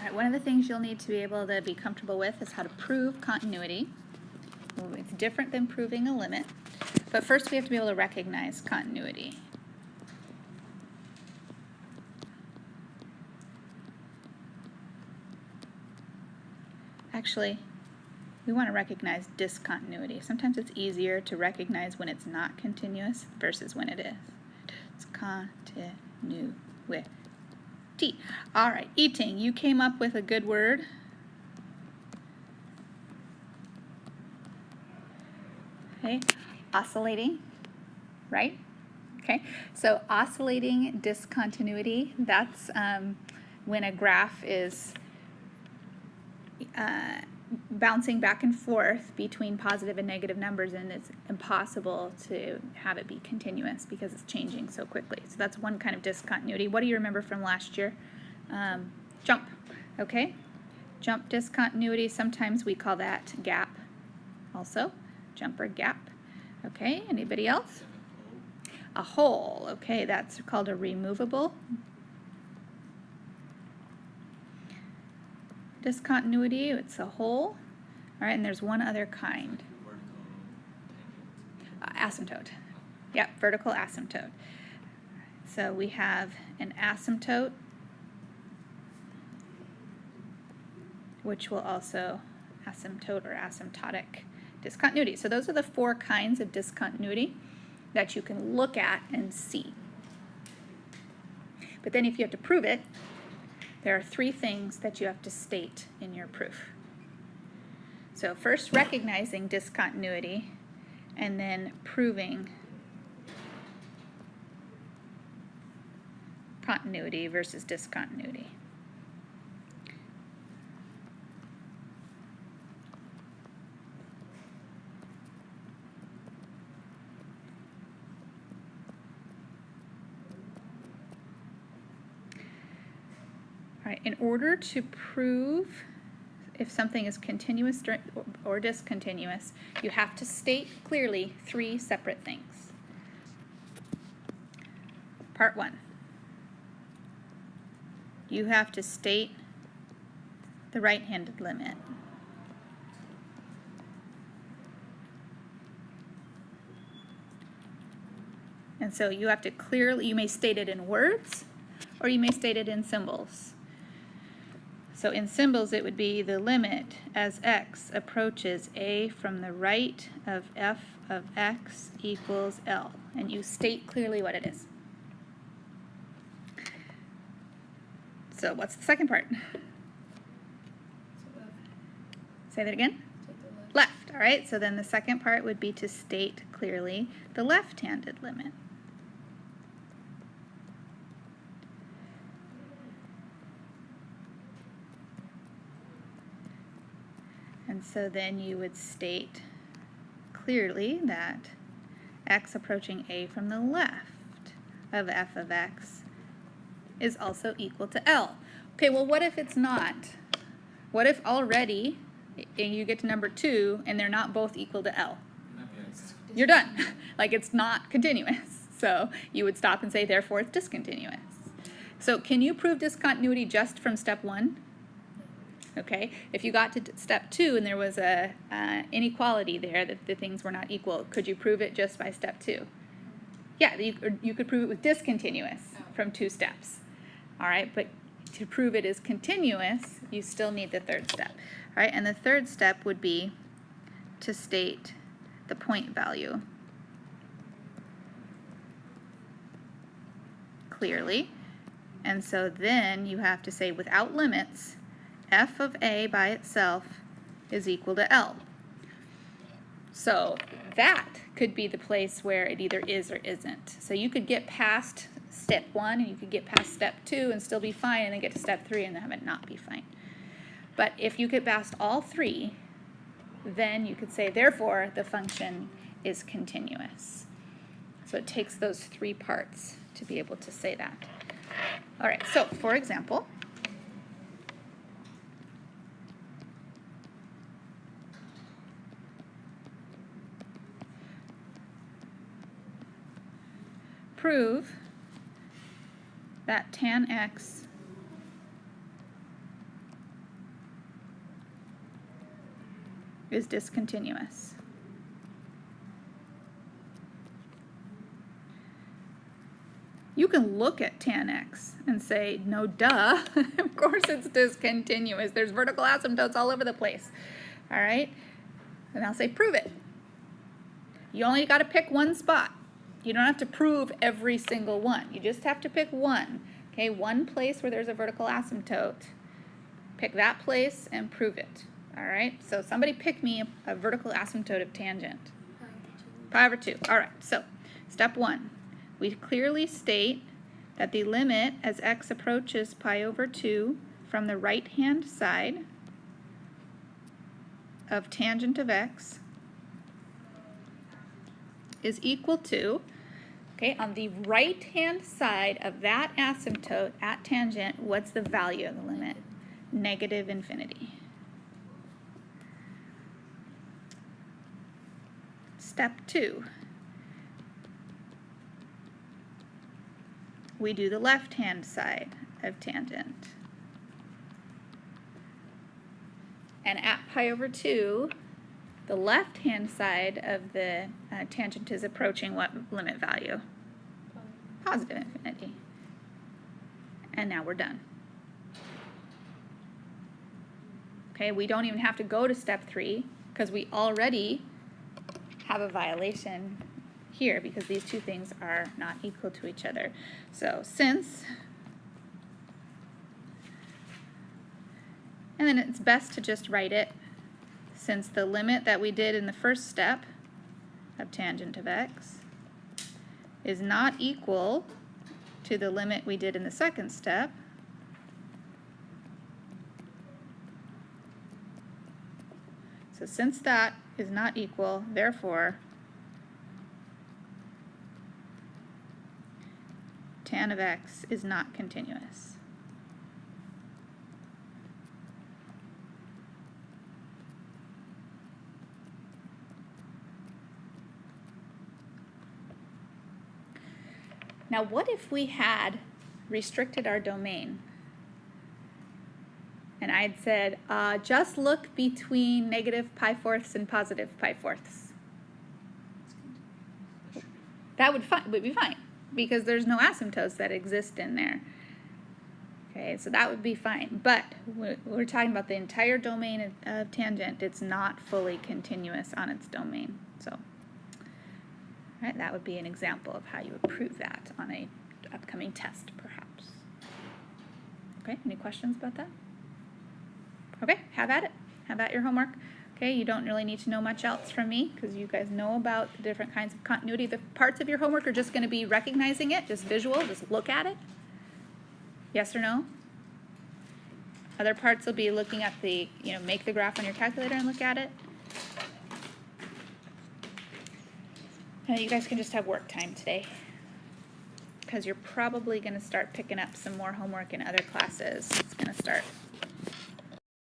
right, one of the things you'll need to be able to be comfortable with is how to prove continuity. Well, it's different than proving a limit, but first we have to be able to recognize continuity. Actually, we want to recognize discontinuity. Sometimes it's easier to recognize when it's not continuous versus when it is. Discontinuity. All right, eating. You came up with a good word. Okay, oscillating, right? Okay, so oscillating discontinuity, that's when a graph is bouncing back and forth between positive and negative numbers, and it's impossible to have it be continuous because it's changing so quickly. So that's one kind of discontinuity. What do you remember from last year? Jump, okay? Jump discontinuity, sometimes we call that gap also, jump or gap. Okay, anybody else? A hole, okay, that's called a removable discontinuity. It's a hole. All right, and there's one other kind. Asymptote. Yep, vertical asymptote. So we have an asymptote, which will also asymptote or asymptotic discontinuity. So those are the four kinds of discontinuity that you can look at and see. But then if you have to prove it, there are three things that you have to state in your proof. So first, recognizing discontinuity, and then proving continuity versus discontinuity. All right, in order to prove if something is continuous or discontinuous, you have to state clearly three separate things. Part one, you have to state the right-handed limit. And so you have to clearly, you may state it in words or you may state it in symbols. So in symbols, it would be the limit as x approaches a from the right of f of x equals L. And you state clearly what it is. So what's the second part? Say that again? Left. All right, so then the second part would be to state clearly the left-handed limit. And so then you would state clearly that x approaching a from the left of f of x is also equal to L. Okay, well, what if it's not? What if already you get to number 2 and they're not both equal to L? You're done. Like, it's not continuous. So you would stop and say, therefore, it's discontinuous. So can you prove discontinuity just from step 1? Okay, if you got to step 2 and there was a inequality there, that the things were not equal, could you prove it just by step 2? Yeah, you could prove it with discontinuous from 2 steps. All right, but to prove it is continuous, you still need the third step. All right, and the third step would be to state the point value clearly. And so then you have to say without limits, f of a by itself is equal to L. So that could be the place where it either is or isn't. So you could get past step 1 and you could get past step 2 and still be fine, and then get to step 3 and have it not be fine. But if you get past all 3, then you could say, therefore, the function is continuous. So it takes those 3 parts to be able to say that. All right, so for example, prove that tan x is discontinuous. You can look at tan x and say, no duh, of course it's discontinuous. There's vertical asymptotes all over the place, all right? And I'll say, prove it. You only got to pick one spot. You don't have to prove every single one. You just have to pick one, okay? One place where there's a vertical asymptote. Pick that place and prove it, all right? So somebody pick me a vertical asymptote of tangent. Pi over 2, all right. So step 1. We clearly state that the limit as x approaches pi over 2 from the right-hand side of tangent of x is equal to, okay, on the right-hand side of that asymptote at tangent, what's the value of the limit? Negative infinity. Step 2. We do the left-hand side of tangent. And at pi over 2, the left-hand side of the tangent is approaching what limit value? Positive infinity. And now we're done. Okay, we don't even have to go to step 3 because we already have a violation here because these two things are not equal to each other. So since, and then it's best to just write it, since the limit that we did in the first step of tangent of x is not equal to the limit we did in the second step, so since that is not equal, therefore tan of x is not continuous. Now what if we had restricted our domain and I'd said just look between negative pi fourths and positive pi fourths? That would be fine because there's no asymptotes that exist in there. Okay, so that would be fine. But we're talking about the entire domain of tangent. It's not fully continuous on its domain. So, right, that would be an example of how you would prove that on a upcoming test, perhaps. Okay, any questions about that? Okay, have at it. Have at your homework. Okay, you don't really need to know much else from me because you guys know about the different kinds of continuity. The parts of your homework are just going to be recognizing it, just visual, just look at it. Yes or no? Other parts will be looking at the, make the graph on your calculator and look at it. And you guys can just have work time today because you're probably going to start picking up some more homework in other classes. It's going to start